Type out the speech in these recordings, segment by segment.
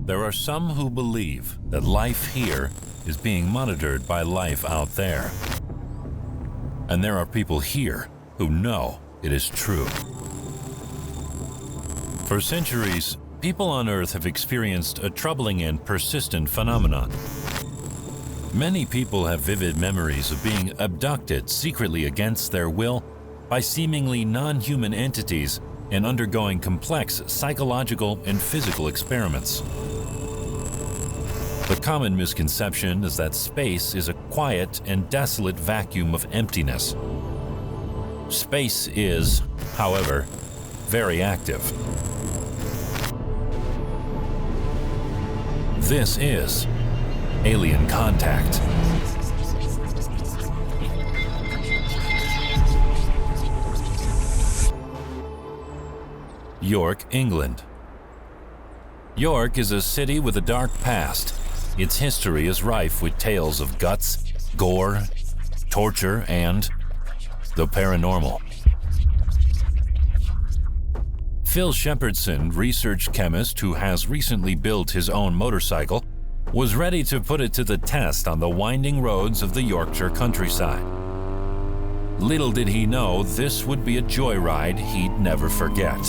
There are some who believe that life here is being monitored by life out there. And there are people here who know it is true. For centuries, people on Earth have experienced a troubling and persistent phenomenon. Many people have vivid memories of being abducted secretly against their will by seemingly non-human entities and undergoing complex psychological and physical experiments. The common misconception is that space is a quiet and desolate vacuum of emptiness. Space is, however, very active. This is Alien Contact. York, England. York is a city with a dark past. Its history is rife with tales of guts, gore, torture, and the paranormal. Phil Shepherdson, research chemist who has recently built his own motorcycle, was ready to put it to the test on the winding roads of the Yorkshire countryside. Little did he know this would be a joyride he'd never forget.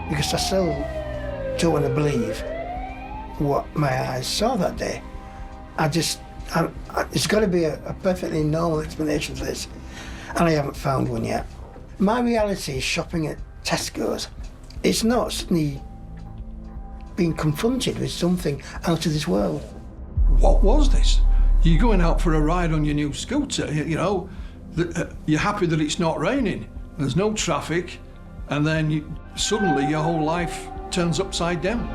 Because I still don't want to believe what my eyes saw that day. It's got to be a perfectly normal explanation for this, and I haven't found one yet. My reality is shopping at Tesco's. It's not suddenly being confronted with something out of this world. What was this? You're going out for a ride on your new scooter, you know, you're happy that it's not raining, there's no traffic, and then suddenly your whole life turns upside down.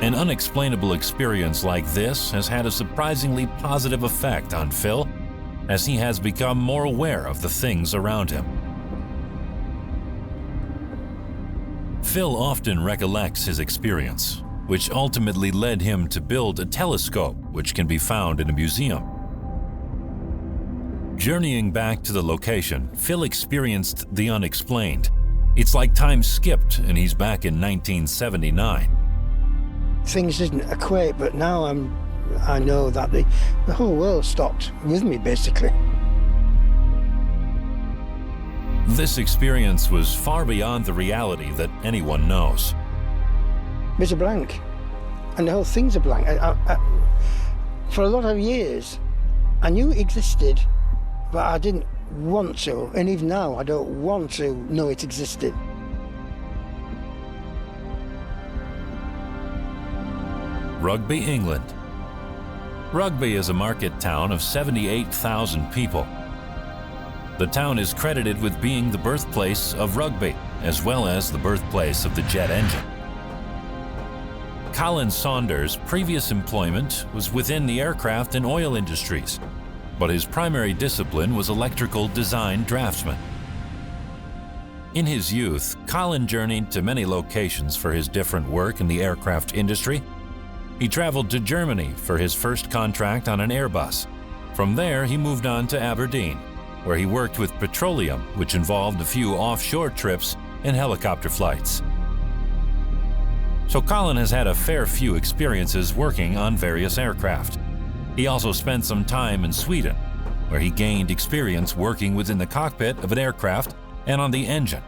An unexplainable experience like this has had a surprisingly positive effect on Phil, as he has become more aware of the things around him. Phil often recollects his experience, which ultimately led him to build a telescope which can be found in a museum. Journeying back to the location, Phil experienced the unexplained. It's like time skipped and he's back in 1979. Things didn't equate, but now I know that the whole world stopped with me, basically. This experience was far beyond the reality that anyone knows. It's a blank, and the whole thing's a blank. For a lot of years, I knew it existed, but I didn't want to, and even now I don't want to know it existed. Rugby, England. Rugby is a market town of 78,000 people. The town is credited with being the birthplace of rugby, as well as the birthplace of the jet engine. Colin Saunders' previous employment was within the aircraft and oil industries, but his primary discipline was electrical design draftsman. In his youth, Colin journeyed to many locations for his different work in the aircraft industry. He traveled to Germany for his first contract on an Airbus. From there, he moved on to Aberdeen, where he worked with petroleum, which involved a few offshore trips and helicopter flights. So Colin has had a fair few experiences working on various aircraft. He also spent some time in Sweden, where he gained experience working within the cockpit of an aircraft and on the engine.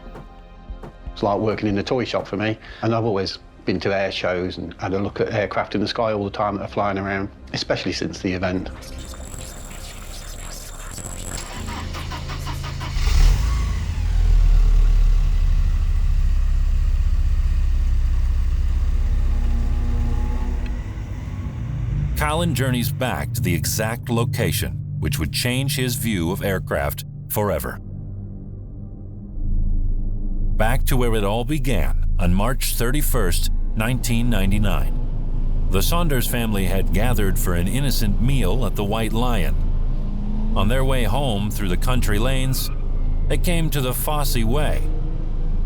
It's like working in a toy shop for me, and I've always been to air shows and had a look at aircraft in the sky all the time that are flying around, especially since the event. Colin journeys back to the exact location, which would change his view of aircraft forever. Back to where it all began on March 31st, 1999. The Saunders family had gathered for an innocent meal at the White Lion. On their way home through the country lanes, they came to the Fosse Way.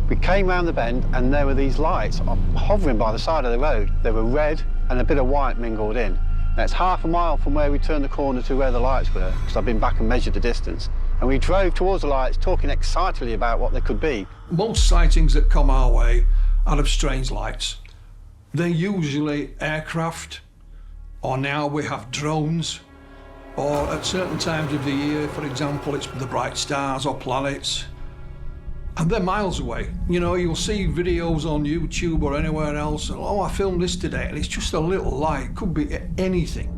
We came round the bend and there were these lights hovering by the side of the road. They were red and a bit of white mingled in. Now, it's half a mile from where we turned the corner to where the lights were, because I've been back and measured the distance. And we drove towards the lights, talking excitedly about what they could be. Most sightings that come our way out of strange lights. They're usually aircraft, or now we have drones, or at certain times of the year, for example, it's the bright stars or planets. And they're miles away. You know, you'll see videos on YouTube or anywhere else, and, oh, I filmed this today, and it's just a little light. It could be anything.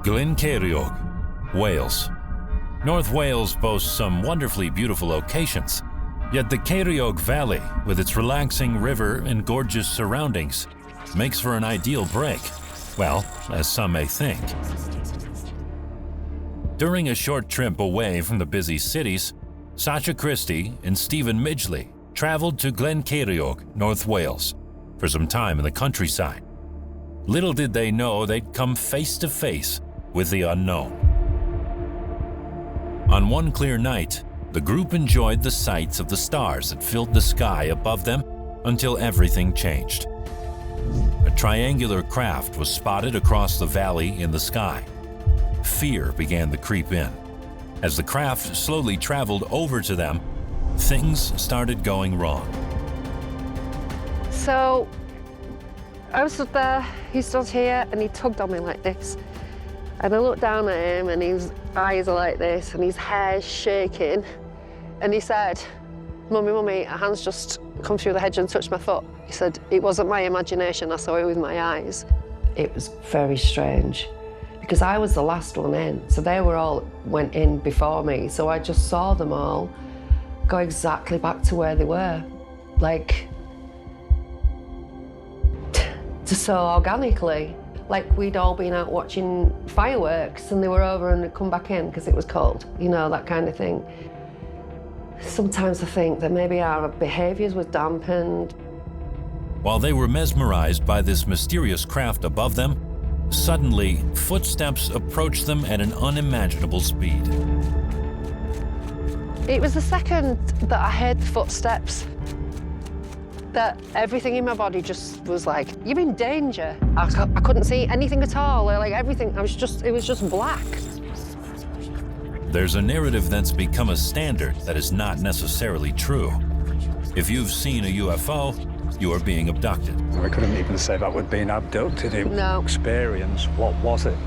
Glen Ceiriog, Wales. North Wales boasts some wonderfully beautiful locations, yet the Ceiriog Valley, with its relaxing river and gorgeous surroundings, makes for an ideal break. Well, as some may think. During a short trip away from the busy cities, Sacha Christie and Stephen Midgley traveled to Glen Ceiriog, North Wales, for some time in the countryside. Little did they know they'd come face to face with the unknown. On one clear night, the group enjoyed the sights of the stars that filled the sky above them until everything changed. A triangular craft was spotted across the valley in the sky. Fear began to creep in. As the craft slowly traveled over to them, things started going wrong. So, I was stood there, he stood here, and he tugged on me like this. And I looked down at him, and his eyes are like this, and his hair's shaking. And he said, "Mummy, Mummy, a hand's just come through the hedge and touched my foot." He said, "It wasn't my imagination, I saw it with my eyes." It was very strange, because I was the last one in, so they were all went in before me, so I just saw them all go exactly back to where they were, like, just so organically, like we'd all been out watching fireworks and they were over and they'd come back in because it was cold, you know, that kind of thing. Sometimes I think that maybe our behaviours were dampened. While they were mesmerized by this mysterious craft above them, suddenly, footsteps approached them at an unimaginable speed. It was the second that I heard the footsteps that everything in my body just was like, "You're in danger." I couldn't see anything at all, like everything, it was just black. There's a narrative that's become a standard that is not necessarily true. If you've seen a UFO, you are being abducted. I couldn't even say that we're being abducted. It was No. experience. What was it?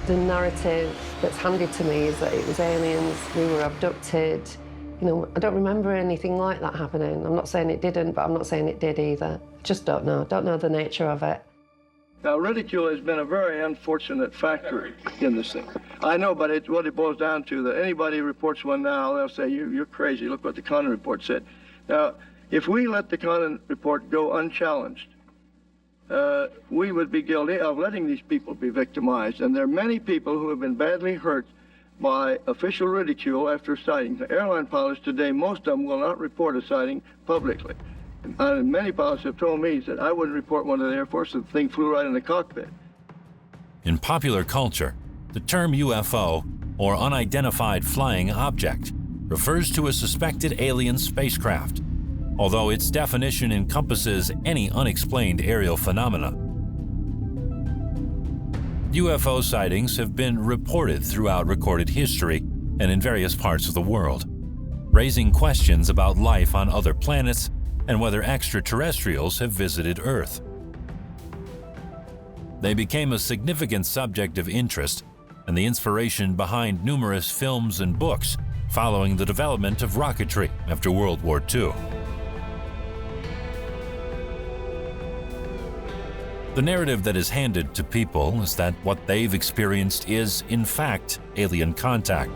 The narrative that's handed to me is that it was aliens, we were abducted. You know, I don't remember anything like that happening. I'm not saying it didn't, but I'm not saying it did either. I just don't know the nature of it. Now, ridicule has been a very unfortunate factor in this thing. I know, but what it boils down to, that anybody who reports one now, they'll say, you're crazy, look what the Colin report said. Now, if we let the Colin report go unchallenged, we would be guilty of letting these people be victimized. And there are many people who have been badly hurt by official ridicule after sightings. The airline pilots today, most of them will not report a sighting publicly. And many pilots have told me that I wouldn't report one to the Air Force if the thing flew right in the cockpit. In popular culture, the term UFO, or unidentified flying object, refers to a suspected alien spacecraft, although its definition encompasses any unexplained aerial phenomena. UFO sightings have been reported throughout recorded history and in various parts of the world, raising questions about life on other planets and whether extraterrestrials have visited Earth. They became a significant subject of interest and the inspiration behind numerous films and books following the development of rocketry after World War II. The narrative that is handed to people is that what they've experienced is, in fact, alien contact.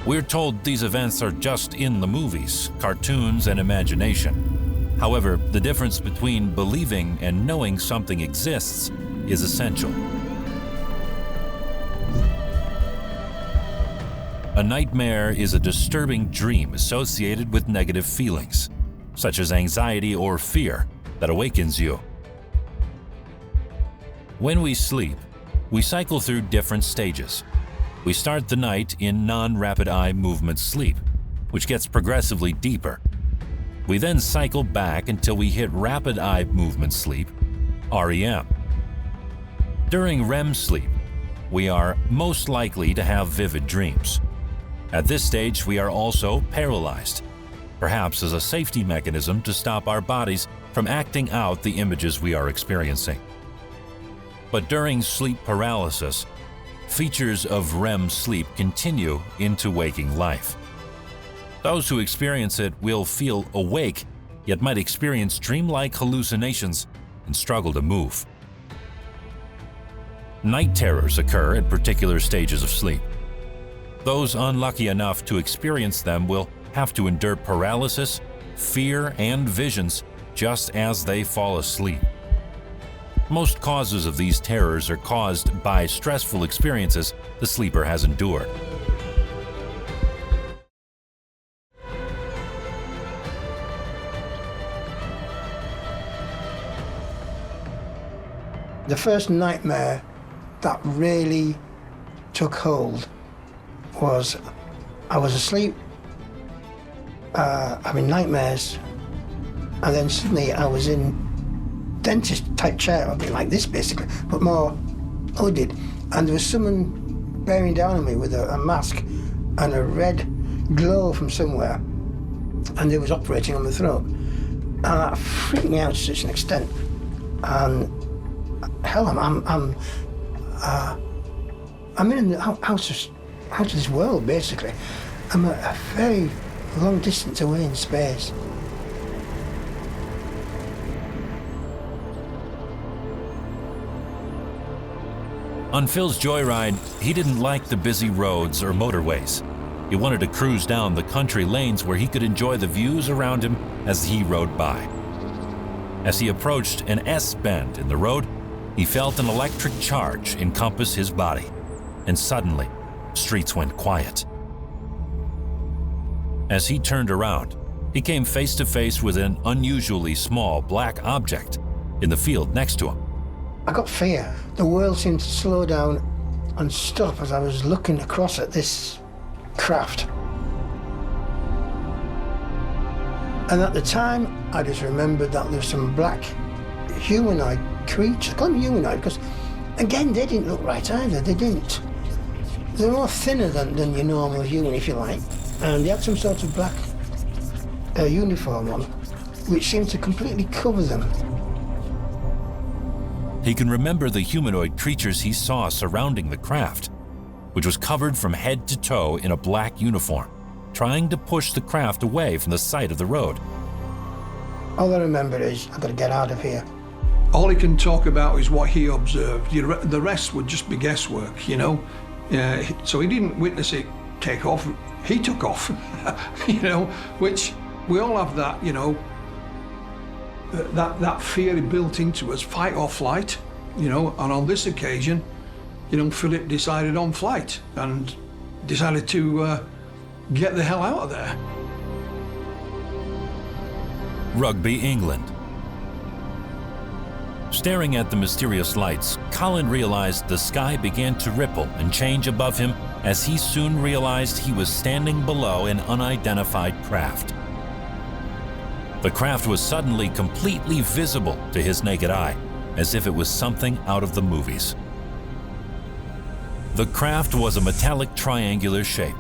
We're told these events are just in the movies, cartoons, and imagination. However, the difference between believing and knowing something exists is essential. A nightmare is a disturbing dream associated with negative feelings, such as anxiety or fear, that awakens you. When we sleep, we cycle through different stages. We start the night in non-rapid eye movement sleep, which gets progressively deeper. We then cycle back until we hit rapid eye movement sleep, REM. During REM sleep, we are most likely to have vivid dreams. At this stage, we are also paralyzed. perhaps as a safety mechanism to stop our bodies from acting out the images we are experiencing. But during sleep paralysis, features of REM sleep continue into waking life. Those who experience it will feel awake, yet might experience dreamlike hallucinations and struggle to move. Night terrors occur at particular stages of sleep. Those unlucky enough to experience them will have to endure paralysis, fear, and visions just as they fall asleep. Most causes of these terrors are caused by stressful experiences the sleeper has endured. The first nightmare that really took hold was I was asleep, having nightmares, and then suddenly I was in dentist type chair, a bit like this basically, but more hooded, and there was someone bearing down on me with a mask and a red glow from somewhere, and they was operating on my throat, and that freaked me out to such an extent. And hell, I'm in the out of this world basically. I'm a very long distance away in space. On Phil's joyride, he didn't like the busy roads or motorways. He wanted to cruise down the country lanes where he could enjoy the views around him as he rode by. As he approached an S-bend in the road, he felt an electric charge encompass his body, and suddenly, streets went quiet. As he turned around, he came face to face with an unusually small black object in the field next to him. I got fear. The world seemed to slow down and stop as I was looking across at this craft. And at the time, I just remembered that there was some black humanoid creatures. I call them humanoid because, again, they didn't look right either. They didn't. They're more thinner than your normal human, if you like. And they had some sort of black uniform on, which seemed to completely cover them. He can remember the humanoid creatures he saw surrounding the craft, which was covered from head to toe in a black uniform, trying to push the craft away from the side of the road. All I remember is, I've got to get out of here. All he can talk about is what he observed. The rest would just be guesswork, you know. So he didn't witness it take off. He took off, you know, which we all have that, you know, that fear built into us, fight or flight, you know. And on this occasion, you know, Philip decided on flight and decided to get the hell out of there. Rugby, England. Staring at the mysterious lights, Colin realized the sky began to ripple and change above him as he soon realized he was standing below an unidentified craft. The craft was suddenly completely visible to his naked eye, as if it was something out of the movies. The craft was a metallic triangular shape,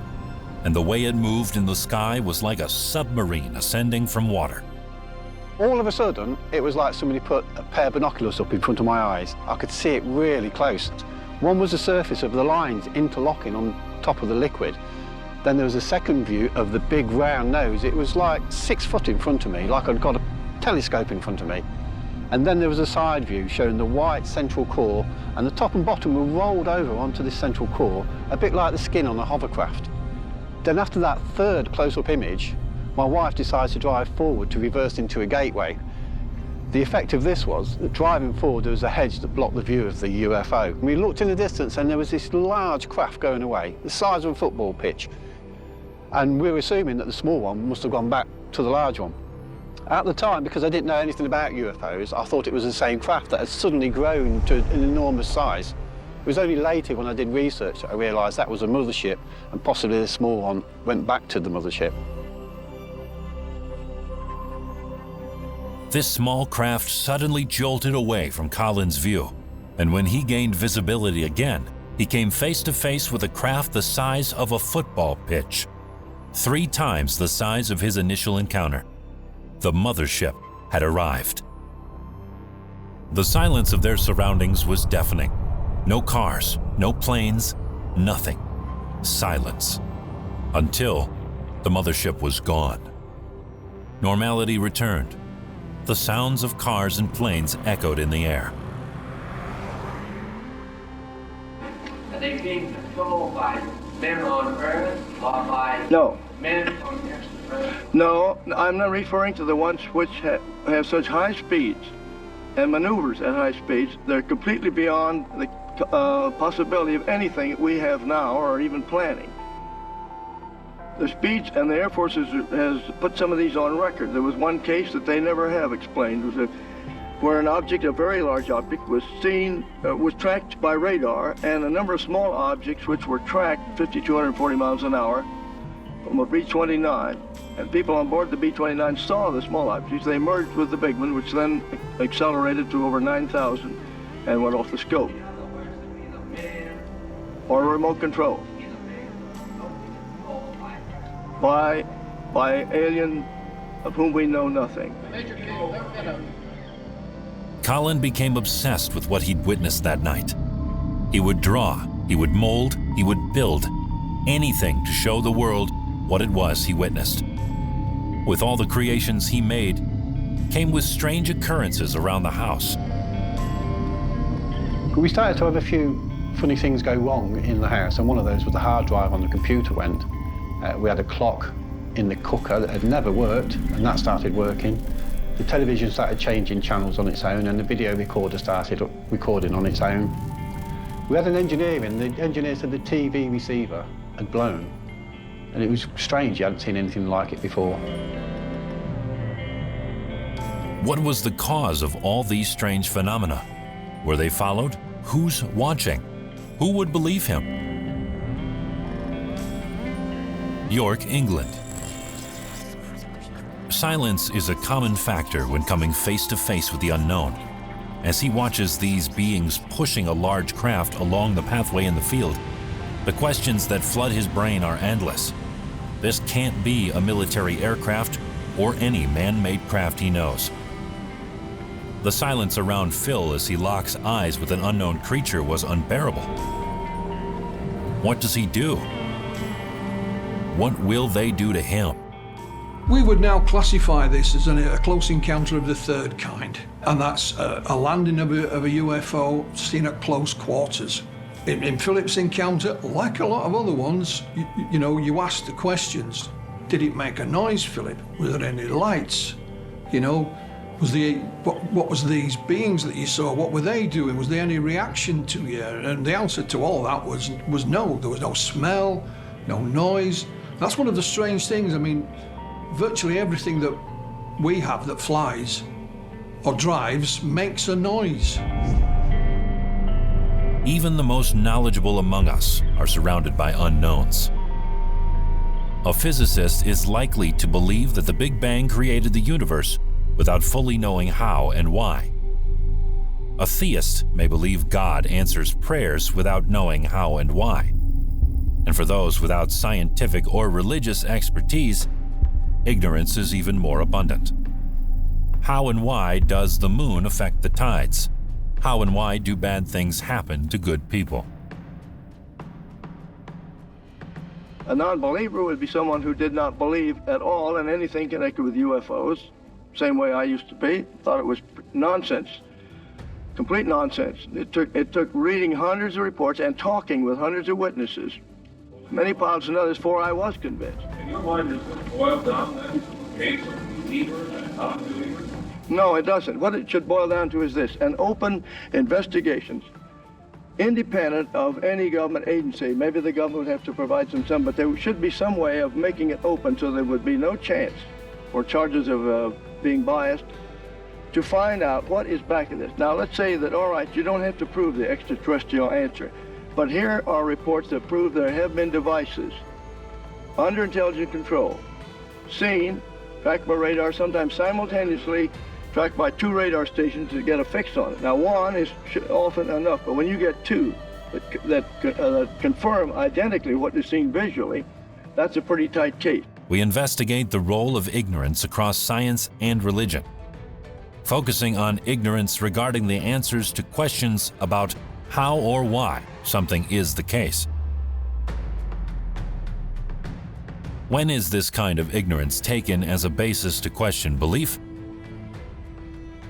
and the way it moved in the sky was like a submarine ascending from water. All of a sudden, it was like somebody put a pair of binoculars up in front of my eyes. I could see it really close. One was the surface of the lines interlocking on top of the liquid. Then there was a second view of the big round nose. It was like 6 foot in front of me, like I'd got a telescope in front of me. And then there was a side view showing the white central core, and the top and bottom were rolled over onto this central core, a bit like the skin on a hovercraft. Then after that third close-up image, my wife decides to drive forward to reverse into a gateway. The effect of this was that driving forward, there was a hedge that blocked the view of the UFO. We looked in the distance and there was this large craft going away, the size of a football pitch. And we were assuming that the small one must have gone back to the large one. At the time, because I didn't know anything about UFOs, I thought it was the same craft that had suddenly grown to an enormous size. It was only later when I did research that I realised that was a mothership, and possibly the small one went back to the mothership. This small craft suddenly jolted away from Colin's view, and when he gained visibility again, he came face to face with a craft the size of a football pitch. 3 times the size of his initial encounter. The mothership had arrived. The silence of their surroundings was deafening. No cars, no planes, nothing. Silence. Until the mothership was gone. Normality returned. The sounds of cars and planes echoed in the air. Are they being controlled by men on Earth or by men on Earth? No, I'm not referring to the ones which have such high speeds and maneuvers at high speeds. They're completely beyond the possibility of anything that we have now or even planning. The speeds, and the Air Force has put some of these on record. There was one case that they never have explained, where an object, a very large object, was tracked by radar, and a number of small objects which were tracked 50, 240 miles an hour from a B-29. And people on board the B-29 saw the small objects. They merged with the big one, which then accelerated to over 9,000 and went off the scope. Or remote control. By alien of whom we know nothing. Colin became obsessed with what he'd witnessed that night. He would draw, he would mold, he would build anything to show the world what it was he witnessed. With all the creations he made, came with strange occurrences around the house. We started to have a few funny things go wrong in the house, and one of those was the hard drive on the computer went. We had a clock in the cooker that had never worked, and that started working. The television started changing channels on its own, and the video recorder started recording on its own. We had an engineer in. The engineer said the TV receiver had blown, and it was strange. You hadn't seen anything like it before. What was the cause of all these strange phenomena? Were they followed? Who's watching? Who would believe him? York, England. Silence is a common factor when coming face to face with the unknown. As he watches these beings pushing a large craft along the pathway in the field, the questions that flood his brain are endless. This can't be a military aircraft or any man-made craft he knows. The silence around Phil as he locks eyes with an unknown creature was unbearable. What does he do? What will they do to him? We would now classify this as a close encounter of the third kind, and that's a landing of a UFO seen at close quarters. In Philip's encounter, like a lot of other ones, you ask the questions. Did it make a noise, Philip? Were there any lights? What was these beings that you saw? What were they doing? Was there any reaction to you? And the answer to all that was no. There was no smell, no noise. That's one of the strange things. I mean, virtually everything that we have that flies or drives makes a noise. Even the most knowledgeable among us are surrounded by unknowns. A physicist is likely to believe that the Big Bang created the universe without fully knowing how and why. A theist may believe God answers prayers without knowing how and why. And for those without scientific or religious expertise, ignorance is even more abundant. How and why does the moon affect the tides? How and why do bad things happen to good people? A non-believer would be someone who did not believe at all in anything connected with UFOs, same way I used to be, thought it was nonsense, complete nonsense. It took reading hundreds of reports and talking with hundreds of witnesses, many pilots and others, before I was convinced. In your mind, does it boil down then to a case of believers and non-believers? No, it doesn't. What it should boil down to is this: an open investigations, independent of any government agency. Maybe the government would have to provide some, but there should be some way of making it open so there would be no chance for charges of being biased, to find out what is back of this. Now, let's say that, all right, you don't have to prove the extraterrestrial answer, but here are reports that prove there have been devices under intelligent control, seen, tracked by radar, sometimes simultaneously tracked by 2 radar stations to get a fix on it. Now, one is often enough, but when you get 2 that confirm identically what is seen visually, that's a pretty tight case. We investigate the role of ignorance across science and religion, focusing on ignorance regarding the answers to questions about how or why something is the case. When is this kind of ignorance taken as a basis to question belief?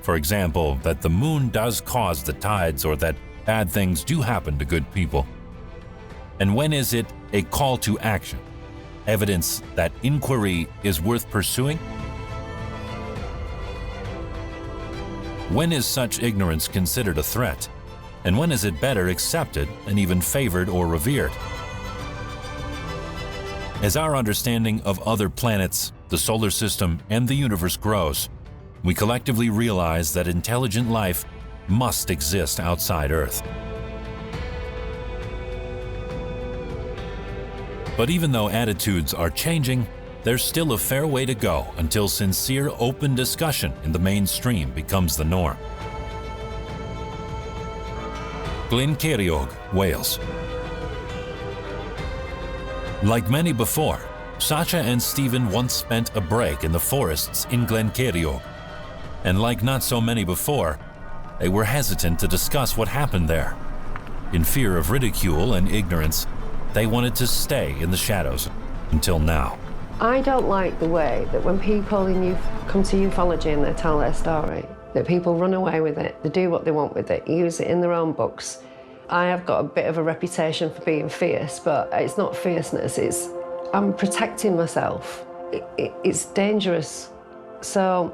For example, that the moon does cause the tides or that bad things do happen to good people. And when is it a call to action? Evidence that inquiry is worth pursuing? When is such ignorance considered a threat? And when is it better accepted and even favored or revered? As our understanding of other planets, the solar system, and the universe grows, we collectively realize that intelligent life must exist outside Earth. But even though attitudes are changing, there's still a fair way to go until sincere, open discussion in the mainstream becomes the norm. Glencerrig, Wales. Like many before, Sacha and Stephen once spent a break in the forests in Glencerrig. And like not so many before, they were hesitant to discuss what happened there. In fear of ridicule and ignorance, they wanted to stay in the shadows until now. I don't like the way that when people come to ufology and they tell their story, that people run away with it, they do what they want with it, use it in their own books. I have got a bit of a reputation for being fierce, but it's not fierceness, I'm protecting myself. It's dangerous. So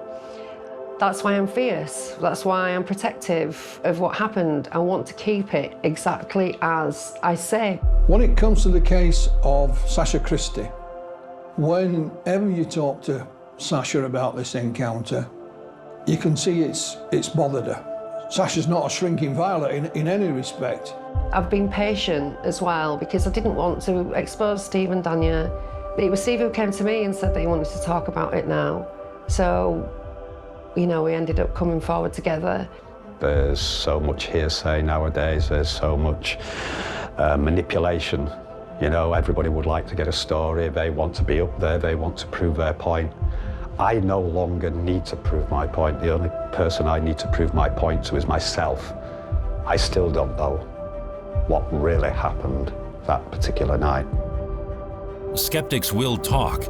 that's why I'm fierce. That's why I'm protective of what happened. I want to keep it exactly as I say. When it comes to the case of Sasha Christie, whenever you talk to Sasha about this encounter, you can see it's bothered her. Sasha's not a shrinking violet in any respect. I've been patient as well because I didn't want to expose Steve and Danya. It was Steve who came to me and said that he wanted to talk about it now. So, you know, we ended up coming forward together. There's so much hearsay nowadays, there's so much manipulation. You know, everybody would like to get a story, they want to be up there, they want to prove their point. I no longer need to prove my point. The only person I need to prove my point to is myself. I still don't know what really happened that particular night. Skeptics will talk.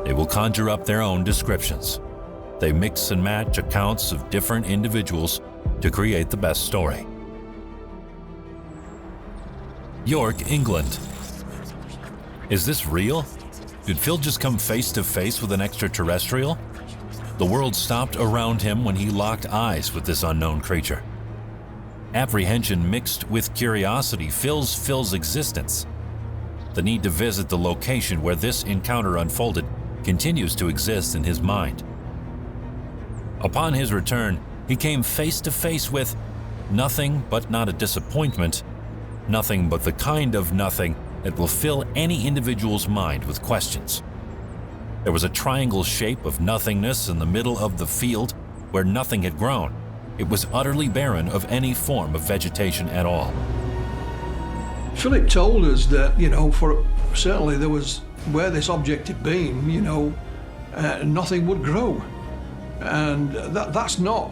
They will conjure up their own descriptions. They mix and match accounts of different individuals to create the best story. York, England. Is this real? Did Phil just come face to face with an extraterrestrial? The world stopped around him when he locked eyes with this unknown creature. Apprehension mixed with curiosity fills Phil's existence. The need to visit the location where this encounter unfolded continues to exist in his mind. Upon his return, he came face to face with nothing but not a disappointment, nothing but the kind of nothing that will fill any individual's mind with questions. There was a triangle shape of nothingness in the middle of the field where nothing had grown. It was utterly barren of any form of vegetation at all. Philip told us that, you know, certainly there was, where this object had been, you know, nothing would grow. And that's not,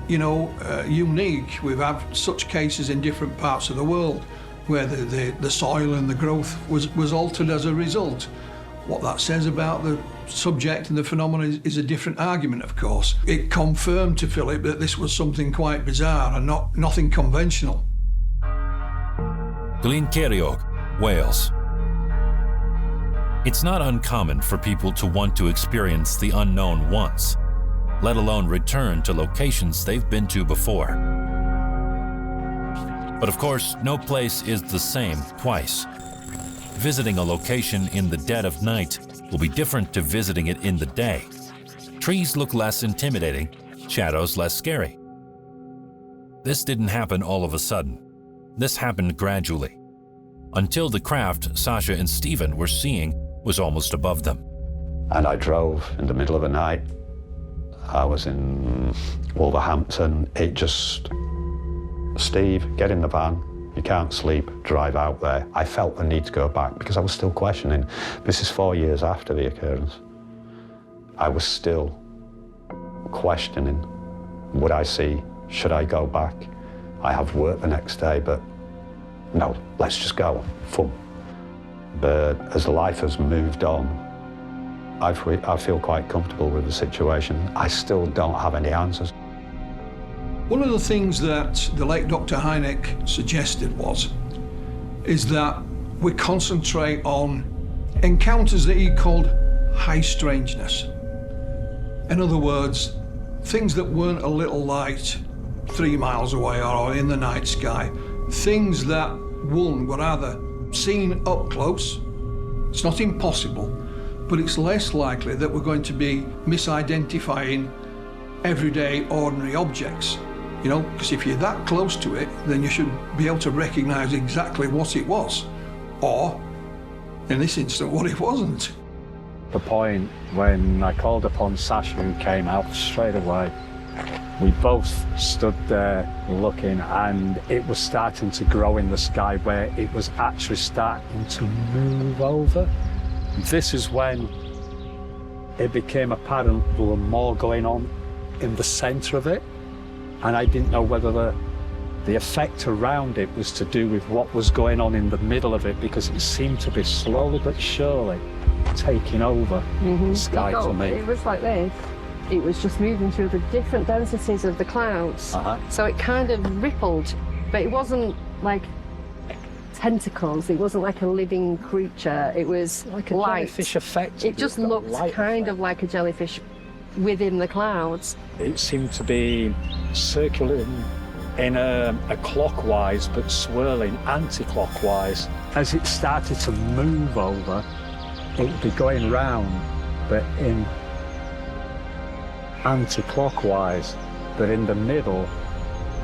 you know, unique. We've had such cases in different parts of the world where the soil and the growth was altered as a result. What that says about the subject and the phenomenon is a different argument, of course. It confirmed to Philip that this was something quite bizarre and nothing conventional. Glencerrig, Wales. It's not uncommon for people to want to experience the unknown once, let alone return to locations they've been to before. But of course, no place is the same twice. Visiting a location in the dead of night will be different to visiting it in the day. Trees look less intimidating, shadows less scary. This didn't happen all of a sudden. This happened gradually, until the craft Sasha and Stephen were seeing was almost above them. And I drove in the middle of the night. I was in Wolverhampton. Steve, get in the van. You can't sleep, drive out there. I felt the need to go back because I was still questioning. This is 4 years after the occurrence. I was still questioning, would I see, should I go back? I have work the next day, but no, let's just go, fun. But as life has moved on, I feel quite comfortable with the situation. I still don't have any answers. One of the things that the late Dr. Hynek suggested is that we concentrate on encounters that he called high strangeness. In other words, things that weren't a little light 3 miles away or in the night sky. Things that, one, were either seen up close, it's not impossible, but it's less likely that we're going to be misidentifying everyday, ordinary objects. You know, because if you're that close to it, then you should be able to recognize exactly what it was, or, in this instance, what it wasn't. The point when I called upon Sasha, who came out straight away, we both stood there looking, and it was starting to grow in the sky where it was actually starting to move over. This is when it became apparent there were more going on in the center of it. And I didn't know whether the effect around it was to do with what was going on in the middle of it, because it seemed to be slowly but surely taking over the sky for me. It was like this. It was just moving through the different densities of the clouds. So it kind of rippled, but it wasn't like tentacles. It wasn't like a living creature. It was like a light. Jellyfish effect. It just looked kind of like a jellyfish within the clouds. It seemed to be circulating in a clockwise but swirling anti-clockwise. As it started to move over, it would be going round but in anti-clockwise, but in the middle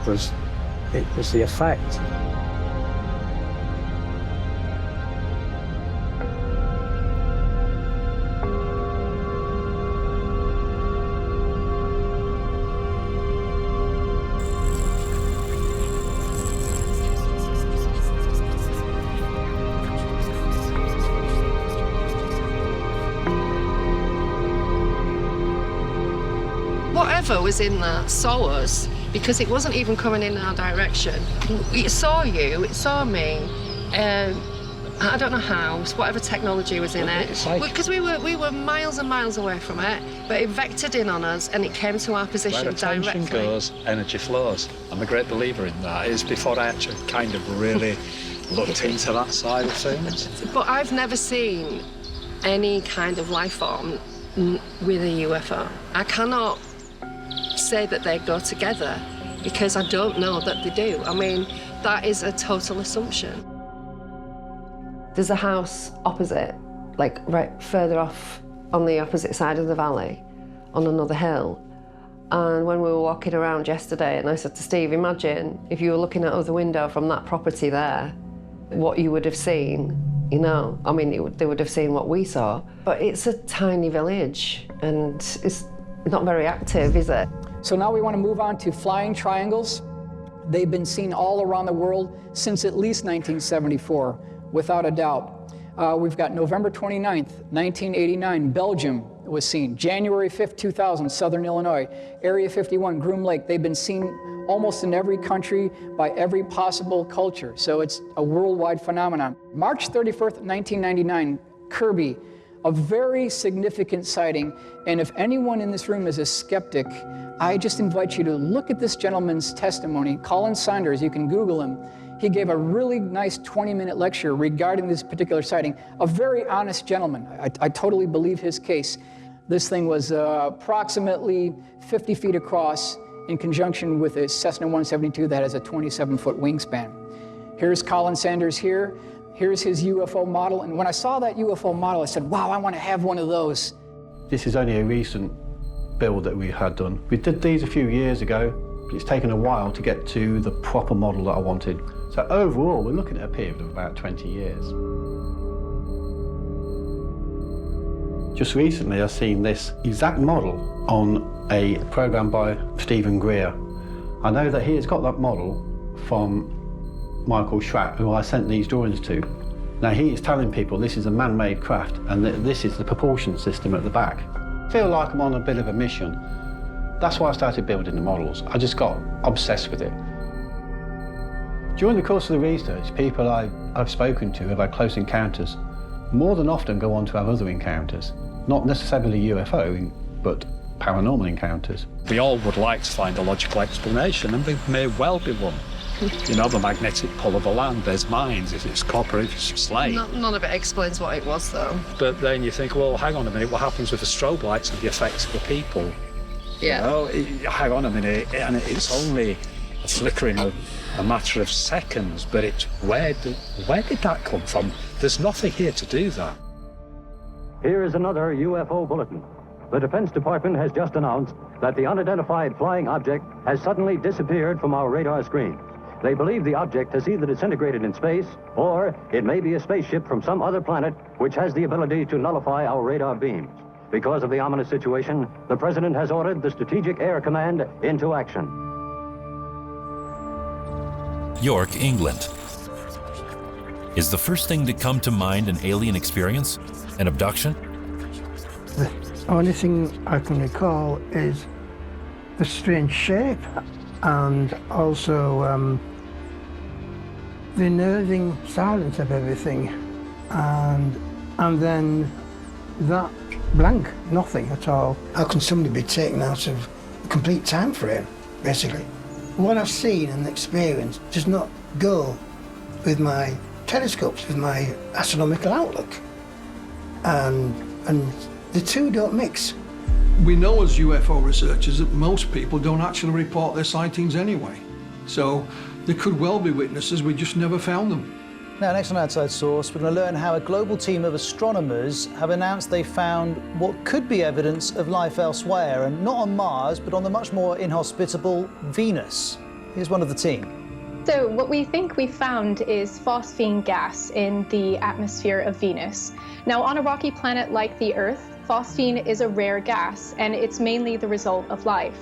was the effect. Whatever was in there saw us, because it wasn't even coming in our direction. It saw you, it saw me. I don't know how, whatever technology was in it. Because we were miles and miles away from it, but it vectored in on us and it came to our position Where attention directly. goes, energy flows. I'm a great believer in that. It's before I actually kind of really looked into that side of things. But I've never seen any kind of life form with a UFO. I cannot say that they go together because I don't know that they do. I mean, that is a total assumption. There's a house opposite, like right further off on the opposite side of the valley, on another hill. And when we were walking around yesterday, and I said to Steve, imagine if you were looking out of the window from that property there, what you would have seen, you know? I mean, they would have seen what we saw. But it's a tiny village, and it's not very active, is it? So now we want to move on to flying triangles. They've been seen all around the world since at least 1974, without a doubt. We've got November 29th, 1989, Belgium was seen. January 5th, 2000, Southern Illinois. Area 51, Groom Lake. They've been seen almost in every country by every possible culture. So it's a worldwide phenomenon. March 31st, 1999, Kirby. A very significant sighting, and if anyone in this room is a skeptic, I just invite you to look at this gentleman's testimony. Colin Saunders, you can Google him. He gave a really nice 20-minute lecture regarding this particular sighting. A very honest gentleman. I totally believe his case. This thing was approximately 50 feet across in conjunction with a Cessna 172 that has a 27-foot wingspan. Here's Colin Saunders here. Here's his UFO model, and when I saw that UFO model, I said, wow, I want to have one of those. This is only a recent build that we had done. We did these a few years ago, but it's taken a while to get to the proper model that I wanted. So overall, we're looking at a period of about 20 years. Just recently, I've seen this exact model on a program by Stephen Greer. I know that he has got that model from Michael Schratt, who I sent these drawings to. Now he is telling people this is a man-made craft and that this is the propulsion system at the back. I feel like I'm on a bit of a mission. That's why I started building the models. I just got obsessed with it. During the course of the research, people I've spoken to who've had close encounters more than often go on to have other encounters. Not necessarily UFO, but paranormal encounters. We all would like to find a logical explanation, and there may well be one. You know, the magnetic pull of the land, there's mines, if it's copper, if it's slate. None of it explains what it was, though. But then you think, well, hang on a minute, what happens with the strobe lights and the effects of the people? Yeah. You know, hang on a minute, and it's only a flickering of a matter of seconds, but it's where did that come from? There's nothing here to do that. Here is another UFO bulletin. The Defense Department has just announced that the unidentified flying object has suddenly disappeared from our radar screen. They believe the object has either disintegrated in space, or it may be a spaceship from some other planet which has the ability to nullify our radar beams. Because of the ominous situation, the President has ordered the Strategic Air Command into action. York, England. Is the first thing to come to mind an alien experience? An abduction? The only thing I can recall is the strange shape and also the unnerving silence of everything, and then that blank, nothing at all. How can somebody be taken out of a complete time frame, basically? What I've seen and experienced does not go with my telescopes, with my astronomical outlook, and the two don't mix. We know as UFO researchers that most people don't actually report their sightings anyway. So there could well be witnesses, we just never found them. Now, next on Outside Source, we're going to learn how a global team of astronomers have announced they found what could be evidence of life elsewhere, and not on Mars, but on the much more inhospitable Venus. Here's one of the team. So what we think we found is phosphine gas in the atmosphere of Venus. Now, on a rocky planet like the Earth, phosphine is a rare gas, and it's mainly the result of life.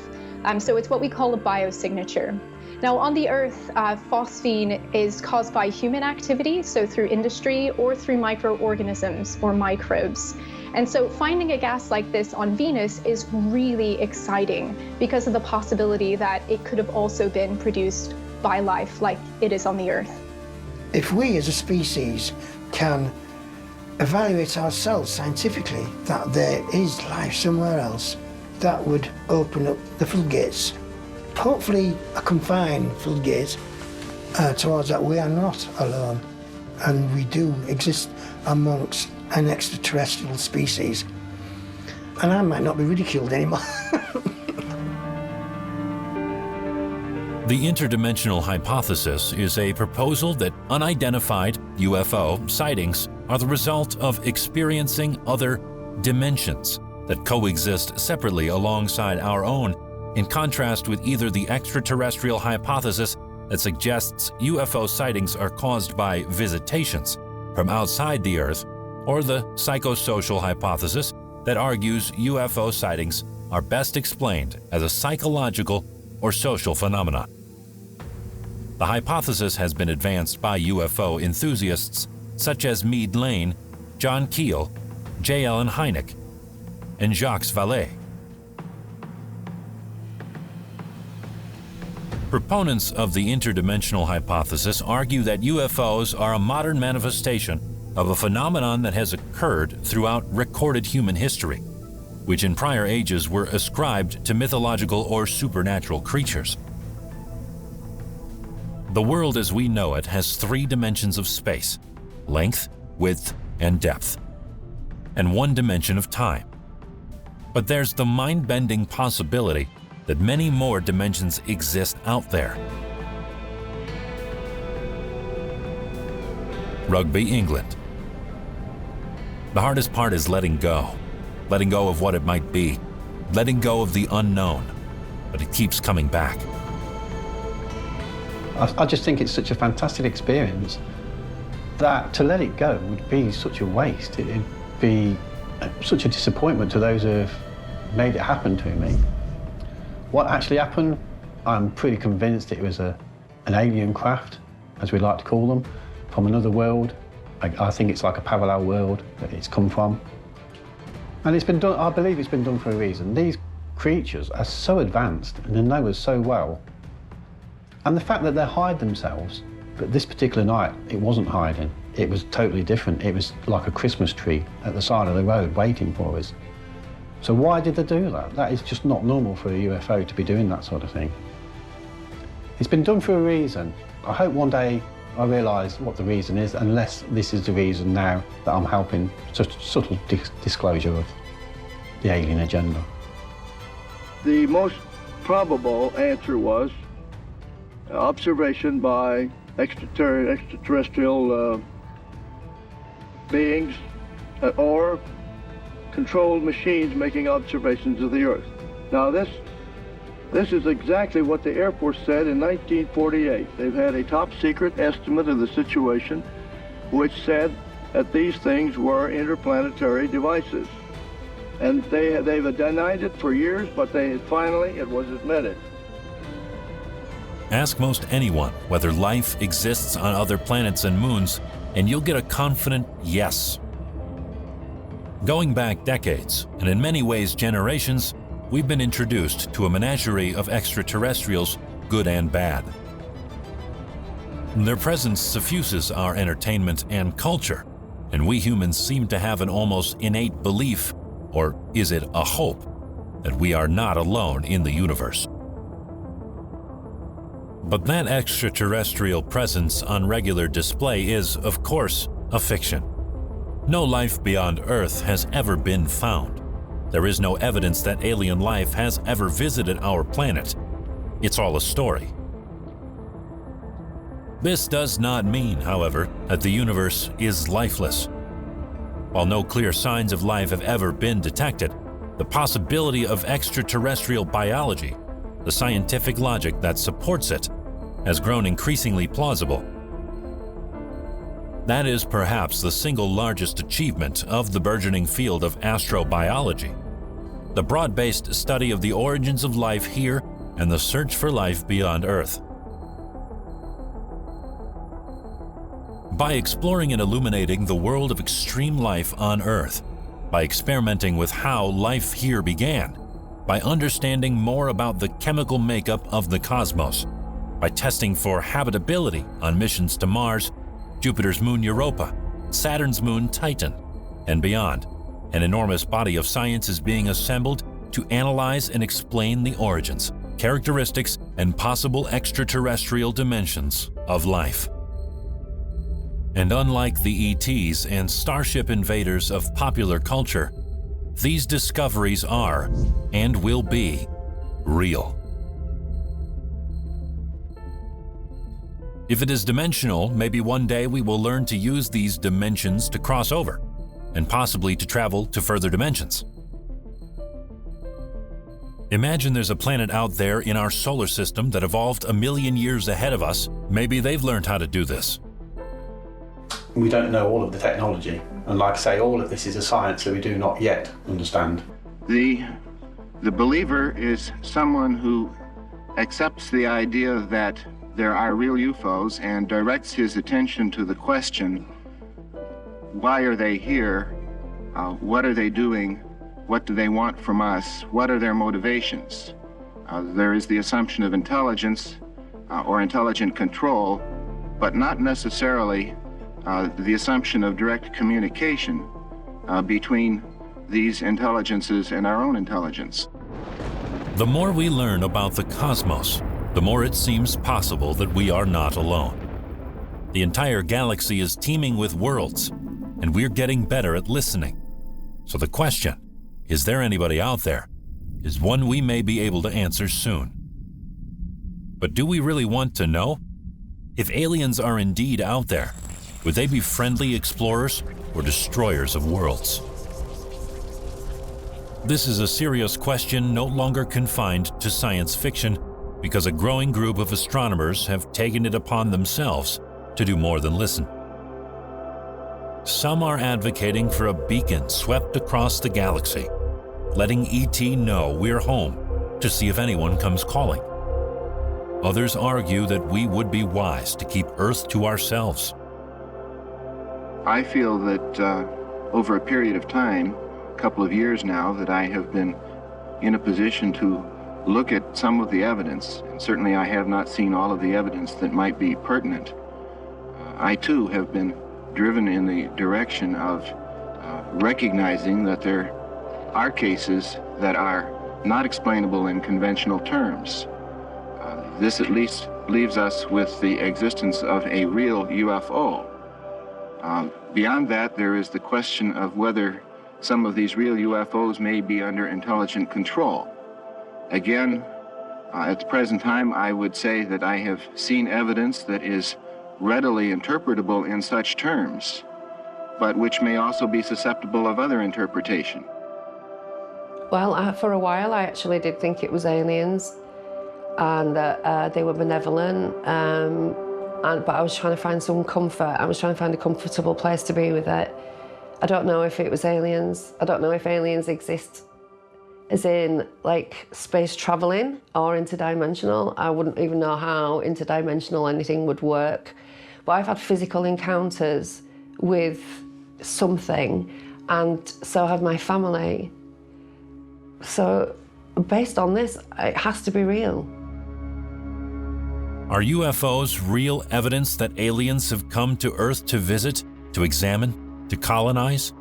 So it's what we call a biosignature. Now, on the Earth, phosphine is caused by human activity, so through industry or through microorganisms or microbes. And so finding a gas like this on Venus is really exciting because of the possibility that it could have also been produced by life like it is on the Earth. If we as a species can evaluate ourselves scientifically that there is life somewhere else, that would open up the floodgates. Hopefully a confined floodgate towards that we are not alone, and we do exist amongst an extraterrestrial species. And I might not be ridiculed anymore. The interdimensional hypothesis is a proposal that unidentified UFO sightings are the result of experiencing other dimensions that coexist separately alongside our own, in contrast with either the extraterrestrial hypothesis that suggests UFO sightings are caused by visitations from outside the Earth, or the psychosocial hypothesis that argues UFO sightings are best explained as a psychological or social phenomenon. The hypothesis has been advanced by UFO enthusiasts such as Meade Lane, John Keel, J. Allen Hynek, and Jacques Vallée. Proponents of the interdimensional hypothesis argue that UFOs are a modern manifestation of a phenomenon that has occurred throughout recorded human history, which in prior ages were ascribed to mythological or supernatural creatures. The world as we know it has three dimensions of space: length, width, and depth, and one dimension of time. But there's the mind-bending possibility that many more dimensions exist out there. Rugby, England. The hardest part is letting go of what it might be, letting go of the unknown, but it keeps coming back. I just think it's such a fantastic experience that to let it go would be such a waste. It'd be such a disappointment to those who have made it happen to me. What actually happened, I'm pretty convinced it was an alien craft, as we like to call them, from another world. I think it's like a parallel world that it's come from. And it's been done, I believe it's been done for a reason. These creatures are so advanced and they know us so well. And the fact that they hide themselves, but this particular night, it wasn't hiding. It was totally different. It was like a Christmas tree at the side of the road waiting for us. So why did they do that? That is just not normal for a UFO to be doing that sort of thing. It's been done for a reason. I hope one day I realise what the reason is, unless this is the reason now that I'm helping, such subtle disclosure of the alien agenda. The most probable answer was observation by extraterrestrial beings or controlled machines making observations of the Earth. Now this is exactly what the Air Force said in 1948. They've had a top secret estimate of the situation which said that these things were interplanetary devices. And they've denied it for years, but finally it was admitted. Ask most anyone whether life exists on other planets and moons, and you'll get a confident yes. Going back decades, and in many ways generations, we've been introduced to a menagerie of extraterrestrials, good and bad. Their presence suffuses our entertainment and culture, and we humans seem to have an almost innate belief, or is it a hope, that we are not alone in the universe. But that extraterrestrial presence on regular display is, of course, a fiction. No life beyond Earth has ever been found. There is no evidence that alien life has ever visited our planet. It's all a story. This does not mean, however, that the universe is lifeless. While no clear signs of life have ever been detected, the possibility of extraterrestrial biology, the scientific logic that supports it, has grown increasingly plausible. That is perhaps the single largest achievement of the burgeoning field of astrobiology, the broad-based study of the origins of life here and the search for life beyond Earth. By exploring and illuminating the world of extreme life on Earth, by experimenting with how life here began, by understanding more about the chemical makeup of the cosmos, by testing for habitability on missions to Mars, Jupiter's moon Europa, Saturn's moon Titan, and beyond, an enormous body of science is being assembled to analyze and explain the origins, characteristics, and possible extraterrestrial dimensions of life. And unlike the ETs and starship invaders of popular culture, these discoveries are, and will be, real. If it is dimensional, maybe one day we will learn to use these dimensions to cross over, and possibly to travel to further dimensions. Imagine there's a planet out there in our solar system that evolved 1 million years ahead of us. Maybe they've learned how to do this. We don't know all of the technology, and like I say, all of this is a science that we do not yet understand. The believer is someone who accepts the idea that there are real UFOs and directs his attention to the question, why are they here? What are they doing? What do they want from us? What are their motivations? There is the assumption of intelligence or intelligent control, but not necessarily the assumption of direct communication between these intelligences and our own intelligence. The more we learn about the cosmos, the more it seems possible that we are not alone. The entire galaxy is teeming with worlds, and we're getting better at listening. So the question, is there anybody out there, is one we may be able to answer soon. But do we really want to know? If aliens are indeed out there, would they be friendly explorers or destroyers of worlds? This is a serious question no longer confined to science fiction, because a growing group of astronomers have taken it upon themselves to do more than listen. Some are advocating for a beacon swept across the galaxy, letting ET know we're home to see if anyone comes calling. Others argue that we would be wise to keep Earth to ourselves. I feel that over a period of time, a couple of years now, that I have been in a position to look at some of the evidence, and certainly I have not seen all of the evidence that might be pertinent. I too have been driven in the direction of recognizing that there are cases that are not explainable in conventional terms. This at least leaves us with the existence of a real UFO. Beyond that, there is the question of whether some of these real UFOs may be under intelligent control. Again, at the present time, I would say that I have seen evidence that is readily interpretable in such terms, but which may also be susceptible of other interpretation. Well, for a while, I actually did think it was aliens and that they were benevolent, but I was trying to find some comfort. I was trying to find a comfortable place to be with it. I don't know if it was aliens. I don't know if aliens exist as in like space traveling or interdimensional. I wouldn't even know how interdimensional anything would work. But I've had physical encounters with something, and so have my family. So based on this, it has to be real. Are UFOs real evidence that aliens have come to Earth to visit, to examine, to colonize?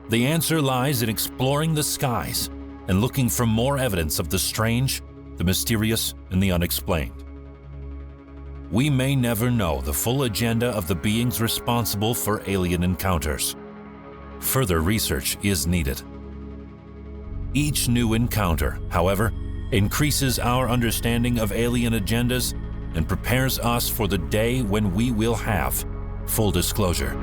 The answer lies in exploring the skies and looking for more evidence of the strange, the mysterious, and the unexplained. We may never know the full agenda of the beings responsible for alien encounters. Further research is needed. Each new encounter, however, increases our understanding of alien agendas and prepares us for the day when we will have full disclosure.